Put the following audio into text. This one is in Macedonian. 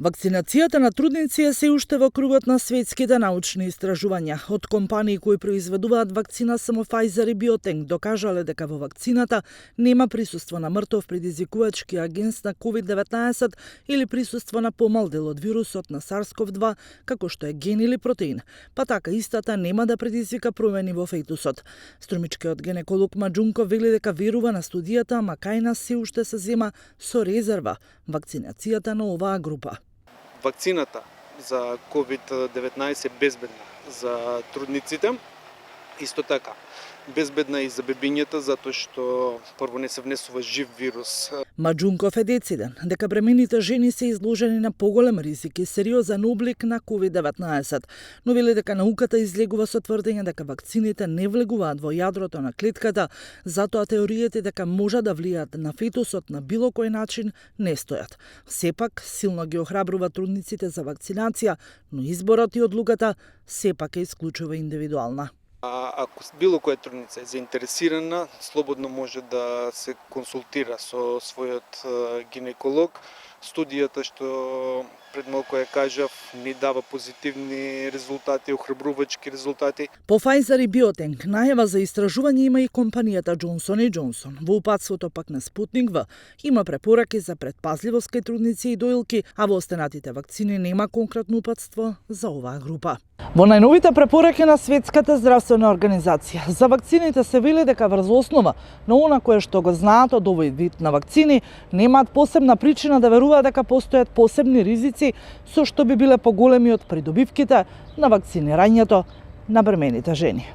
Вакцинацијата на трудници е се уште во кругот на светските научни истражувања. Од компании кои произведуваат вакцина само Pfizer и BioNTech докажале дека во вакцината нема присуство на мртов предизвикувачки агент на COVID-19 или присуство на помал дел од вирусот на SARS-CoV-2, како што е ген или протеин, па така истата нема да предизвика промени во фетусот. Струмичкиот гинеколог Маџунков вели дека верува на студијата, ама кај нас се уште се зема со резерва вакцинацијата на оваа група. Вакцината за COVID-19 е безбедна за трудниците, исто така безбедна и за бебињата, затоа што прво не се внесува жив вирус. Маџунков е дециден дека бремените жени се изложени на поголем ризик и сериозен облик на COVID-19, но вели дека науката излегува со тврдење дека вакцините не влегуваат во јадрото на клетката, затоа теориите дека може да влијаат на фетусот на било кој начин не стојат. Сепак, силно ги охрабрува трудниците за вакцинација, но изборот и одлуката сепак е исклучува индивидуална. Ако било која трудница е заинтересирана, слободно може да се консултира со својот гинеколог. Студијата што пред малку ја кажав ни дава позитивни резултати, охрабрувачки резултати. По Pfizer и BioNTech најава за истражување има и компанијата Johnson & Johnson. Во упатството пак на Спутник В има препораки за предпазливост кај трудници и доилки, а во останатите вакцини нема конкретно упатство за оваа група. Во најновите препораки на Светската здравствена организација за вакцините се вели дека врз основа на она кое што го знаат од овој вид на вакцини немаат посебна причина да веруваат дека постојат посебни ризици со што би биле поголеми од придобивките на вакцинирањето на бремените жени.